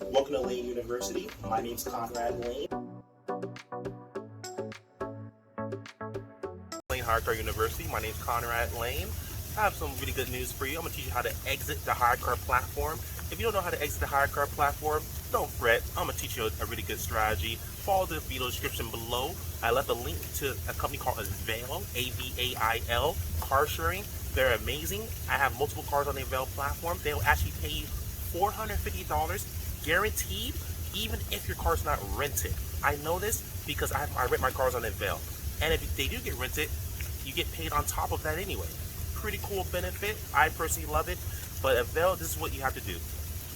Welcome to Layn University. My name is Conrad Layn. HyreCar University. My name is Conrad Layn. I have some really good news for you. I'm going to teach you how to exit the HyreCar platform. If you don't know how to exit the HyreCar platform, don't fret. I'm going to teach you a really good strategy. Follow the video description below. I left a link to a company called Avail, A-V-A-I-L, car sharing. They're amazing. I have multiple cars on the Avail platform. They will actually pay you $450 guaranteed, even if your car's not rented. I know this because I rent my cars on Avail. And if they do get rented, you get paid on top of that anyway. Pretty cool benefit. I personally love it. But Avail, this is what you have to do.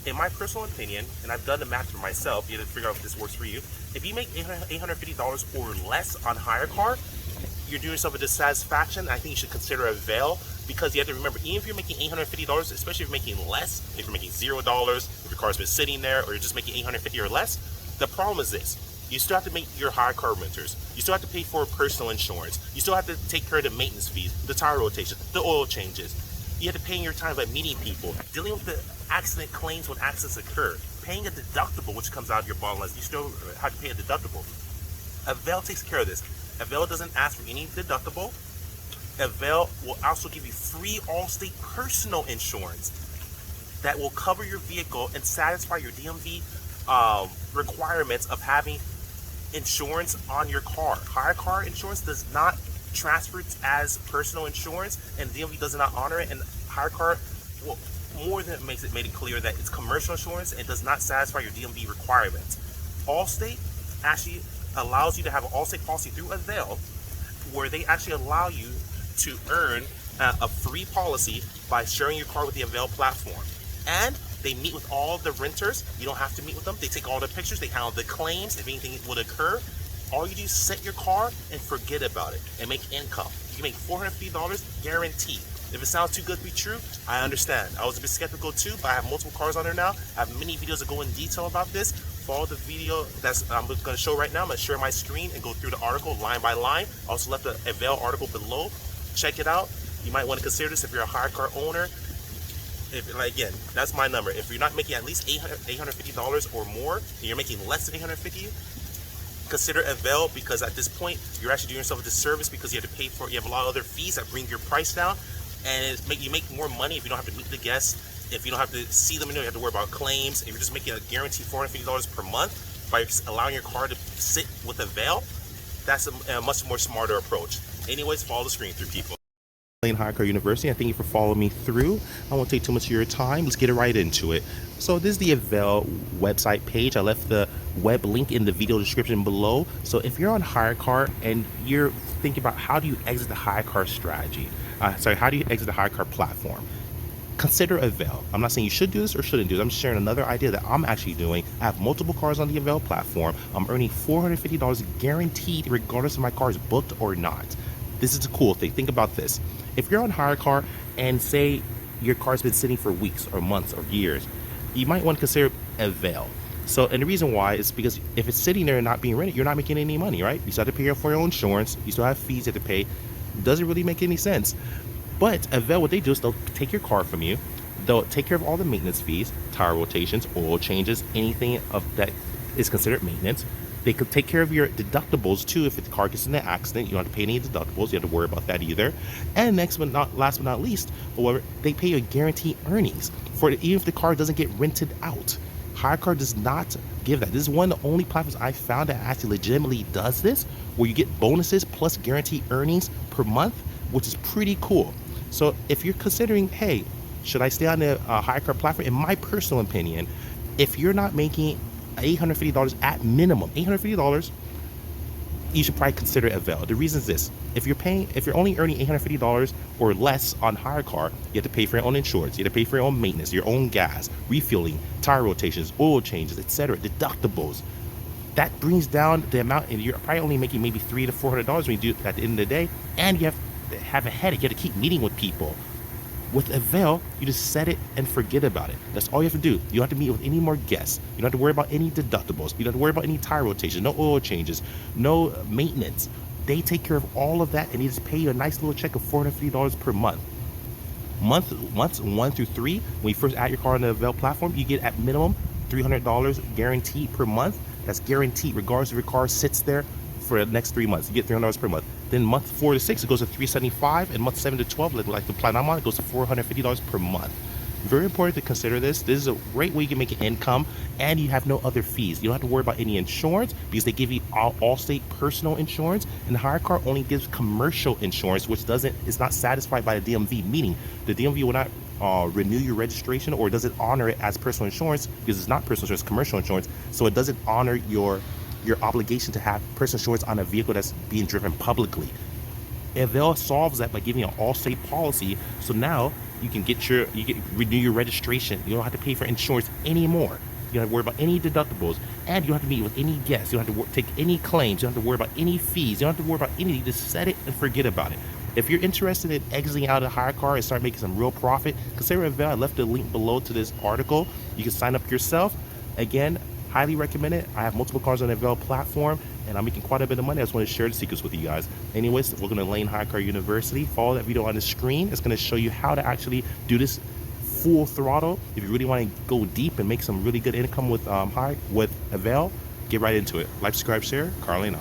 In my personal opinion, and I've done the math for myself, you have to figure out if this works for you. If you make $850 or less on HyreCar, you're doing yourself a dissatisfaction. I think you should consider Avail, because you have to remember, even if you're making $850, especially if you're making less, if you're making $0, if your car's been sitting there, or you're just making $850 or less, the problem is this. You still have to make your HyreCar renters. You still have to pay for personal insurance. You still have to take care of the maintenance fees, the tire rotation, the oil changes. You have to pay in your time by meeting people, dealing with the accident claims when accidents occur, paying a deductible, which comes out of your bottom line. You still have to pay a deductible. Avail takes care of this. Avail doesn't ask for any deductible. Avail will also give you free Allstate personal insurance that will cover your vehicle and satisfy your DMV requirements of having insurance on your car. HyreCar insurance does not transfer as personal insurance, and DMV does not honor it. And HyreCar, well, more than made it clear that it's commercial insurance and does not satisfy your DMV requirements. Allstate actually allows you to have an Allstate policy through Avail, where they actually allow you to earn a free policy by sharing your car with the Avail platform. And they meet with all the renters. You don't have to meet with them. They take all the pictures. They handle the claims if anything would occur. All you do is set your car and forget about it and make income. You can make $450 guaranteed. If it sounds too good to be true, I understand. I was a bit skeptical too, but I have multiple cars on there now. I have many videos that go in detail about this. Follow the video that's I'm going to show right now. I'm going to share my screen and go through the article line by line. I also left the Avail article below. Check it out. You might want to consider this if you're a HyreCar owner. Again, that's my number. If you're not making at least $850 or more, and you're making less than $850, consider Avail, because at this point you're actually doing yourself a disservice, because you have to pay for it. You have a lot of other fees that bring your price down, and you make more money if you don't have to meet the guests, if you don't have to see them, you don't have to worry about claims. If you're just making a guaranteed $450 per month by allowing your car to sit with Avail, that's a much more smarter approach. Anyways, follow the screen through, people. HyreCar University, I thank you for following me through. I won't take too much of your time. Let's get right into it. So this is the Avail website page. I left the web link in the video description below. So if you're on HyreCar and you're thinking about how do you exit the HyreCar strategy, how do you exit the HyreCar platform, consider Avail. I'm not saying you should do this or shouldn't do this. I'm just sharing another idea that I'm actually doing. I have multiple cars on the Avail platform. I'm earning $450 guaranteed regardless if my car is booked or not. This is a cool thing. Think about this. If you're on HyreCar and say your car's been sitting for weeks or months or years, you might want to consider Avail. So, and the reason why is because if it's sitting there and not being rented, you're not making any money, right? You still have to pay for your own insurance. You still have fees you have to pay. Doesn't really make any sense. But Avail, what they do is they'll take your car from you. They'll take care of all the maintenance fees, tire rotations, oil changes, anything of that is considered maintenance. They could take care of your deductibles too. If the car gets in an accident, you don't have to pay any deductibles. You have to worry about that either. And last but not least, however, they pay you guaranteed earnings for it, even if the car doesn't get rented out. HyreCar does not give that. This is one of the only platforms I found that actually legitimately does this, where you get bonuses plus guaranteed earnings per month, which is pretty cool. So if you're considering, hey, should I stay on the HyreCar platform? In my personal opinion, if you're not making $850 at minimum, $850, you should probably consider Avail. The reason is this: if you're only earning $850 or less on HyreCar, you have to pay for your own insurance, you have to pay for your own maintenance, your own gas, refueling, tire rotations, oil changes, etc., deductibles. That brings down the amount, and you're probably only making maybe $300 to $400 when you do it at the end of the day, and you have to have a headache. You have to keep meeting with people. With Avail, you just set it and forget about it. That's all you have to do. You don't have to meet with any more guests. You don't have to worry about any deductibles. You don't have to worry about any tire rotation, no oil changes, no maintenance. They take care of all of that, and they just pay you a nice little check of $450 per month. Months 1 through 3, when you first add your car on the Avail platform, you get at minimum $300 guaranteed per month. That's guaranteed regardless if your car sits there for the next 3 months. You get $300 per month. Then month 4 to 6, it goes to $375, and month 7 to 12, like the plan I'm on, it goes to $450 per month. Very important to consider this. This is a great way you can make an income, and you have no other fees. You don't have to worry about any insurance because they give you Allstate personal insurance, and HyreCar only gives commercial insurance, which is not satisfied by the DMV, meaning the DMV will not renew your registration or doesn't honor it as personal insurance because it's not personal insurance, it's commercial insurance. So it doesn't honor your obligation to have personal insurance on a vehicle that's being driven publicly. Avail solves that by giving you an Allstate policy. So now you can renew your registration. You don't have to pay for insurance anymore. You don't have to worry about any deductibles, and you don't have to meet with any guests. You don't have to take any claims. You don't have to worry about any fees. You don't have to worry about anything. Just set it and forget about it. If you're interested in exiting out of HyreCar and start making some real profit, consider Avail. I left the link below to this article. You can sign up yourself. Again, highly recommend it. I have multiple cars on the Avail platform, and I'm making quite a bit of money. I just want to share the secrets with you guys. Anyways, we're going to Layn HyreCar University. Follow that video on the screen. It's going to show you how to actually do this full throttle. If you really want to go deep and make some really good income with Avail, get right into it. Like, subscribe, share. Layn.